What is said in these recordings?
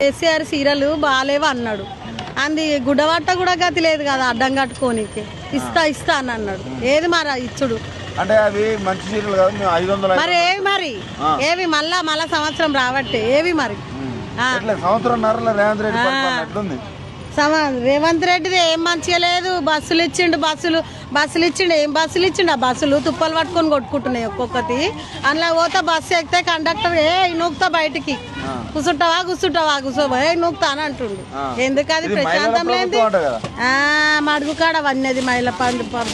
KCR serial బాగాలేవు అన్నాడు. అంది గుడ్డవాట కూడా గతి లేదు కదా అడ్డం కట్టుకోనికి. ఇస్తా అని అన్నాడు. ఏది మరి ఇచ్చుడు అంటే అవి మంచి సీరియల్ కాదు. 500 మరి ఏవి మళ్ళా సంవత్సరం రావట్టే ఏవి మరి సంవత్సరం రేవంత్ రెడ్డి పరిపాలన రేవంత్ రెడ్డిది ఏం మంచిగా లేదు. బస్సులు ఇచ్చిండు ఏం బస్సులు ఇచ్చిండు. ఆ బస్సులు తుప్పలు పట్టుకొని కొట్టుకుంటున్నాయి ఒక్కొక్కటి. అందులో పోతా బస్సు ఎక్కితే కండక్టర్ నూకుతా బయటికి కూర్చుంటావా కూర్చోబో నూకుతా అని అంటుండు. ఎందుకు అది ప్రశాంతం లేదు. మడుగు కాడ అవన్నీ మైల పండుతాం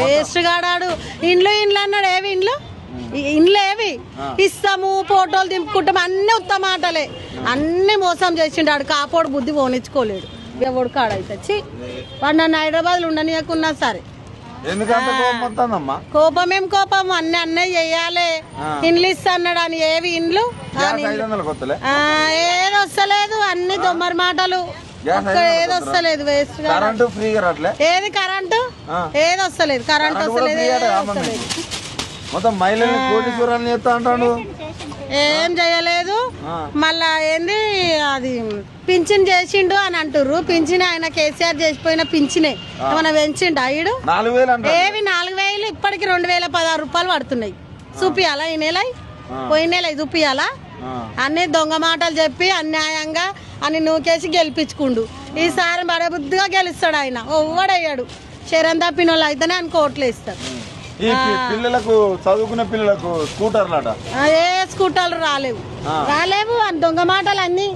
వేస్ట్ కాడాడు. ఇండ్లు అన్నాడు. ఏవి ఇండ్లు ఏవి ఇస్తాము ఫోటోలు దింపుకుంటాము అన్ని ఉత్తమ మాటలే. అన్ని మోసం చేసిండు. ఆడు కాపోడు బుద్ధి పోనిచ్చుకోలేడు. ఎవడు కాడైతే వాడు నన్ను హైదరాబాద్లో ఉండనీయకున్నా సరే. కోపం ఏం కోపం అన్నీ చెయ్యాలి. ఇండ్లు ఇస్తా అన్నాడు అని ఏవి ఇండ్లు ఏది వస్తలేదు. అన్ని దొమ్మరి మాటలు ఏది వస్తలేదు. వేస్ట్ ఏది కరెంటు ఏది వస్తలేదు. కరెంట్ వస్తలేదు. ఏం చేయలేదు. మళ్ళా ఏంది అది పింఛన్ చేసిండు అని అంటుర్రు. పింఛన్ ఆయన కేసీఆర్ చేసిపోయిన పింఛనే ఏమన్నా పెంచిండు అయ్యుడు. ఏవి 4000 ఇప్పటికి 2016 రూపాయలు పడుతున్నాయి. చూపియాలా ఈ నెల పోయిన నెల చూపియాలా. అన్ని దొంగ మాటలు చెప్పి అన్యాయంగా అని నూకేసి గెలిపించుకుండు. ఈసారి బడబుద్ధిగా గెలుస్తాడు ఆయన. ఒవ్వడయ్యాడు శరం తప్పిన వాళ్ళు అయితేనే అని కోట్లు వేస్తారు. పిల్లలకు చదువుకునే పిల్లలకు స్కూటర్లు ఏ స్కూటర్లు రాలేవు అని దొంగ మాటలు అన్ని.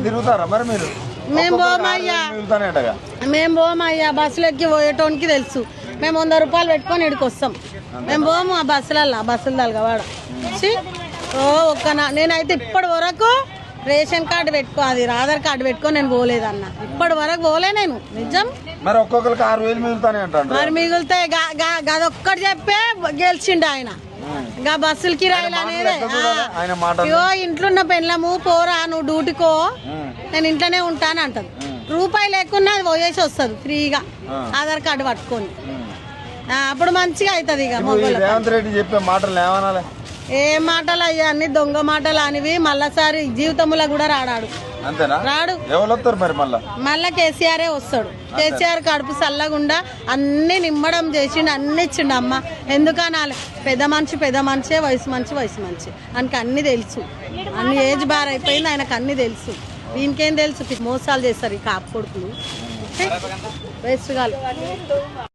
తిరుగుతారా మరి మీరు? మేము పోమయ్యా బస్సులు ఎక్కి పోయేటోనికి తెలుసు. మేము 100 రూపాయలు పెట్టుకొని ఇక్కడికి వస్తాం. మేము పోము ఆ బస్సులు తలగవాడ. నేనైతే ఇప్పటి వరకు రేషన్ కార్డు అది ఆధార్ కార్డు పెట్టుకొని నేను పోలేదన్న. ఇప్పటి వరకు పోలే నేను నిజం. మరి ఒక్కొక్కరికి 6000 మిగులుతానే అంటారు. మరి మిగులుతాయి గదొక్కటి చెప్పే గెలిచిండు ఆయన. గా బస్సులు కిరాయిలు అనేది ఇంట్లో ఉన్న పెళ్ళము పోరా నువ్వు డ్యూటీకో నేను ఇంట్లోనే ఉంటాను అంటది. రూపాయి లేకున్నా అది పోయేసి వస్తుంది ఫ్రీగా ఆధార్ కార్డు పట్టుకొని. అప్పుడు మంచిగా అవుతుంది. ఇక రేవంత్ రెడ్డి చెప్పే మాటలు ఏమనాలి? ఏ మాటలు అయ్యా అన్ని దొంగ మాటలు అనివి. మళ్ళాసారి జీవితంలో కూడా రాడు. మళ్ళా కేసీఆరే వస్తాడు. కేసీఆర్ కడుపు చల్లగుండా అన్ని నిమ్మడం చేసిండు. అన్ని ఇచ్చిండు. అమ్మ ఎందుకనాలి? పెద్ద మనిషి వయసు మంచి ఆయనకి అన్ని తెలుసు. అన్ని ఏజ్ బార్ అయిపోయింది ఆయనకు అన్ని తెలుసు. దీనికేం తెలుసు? మోసాలు చేస్తారు ఈ కాపు కొడుకులు వేస్ట్ గాలు.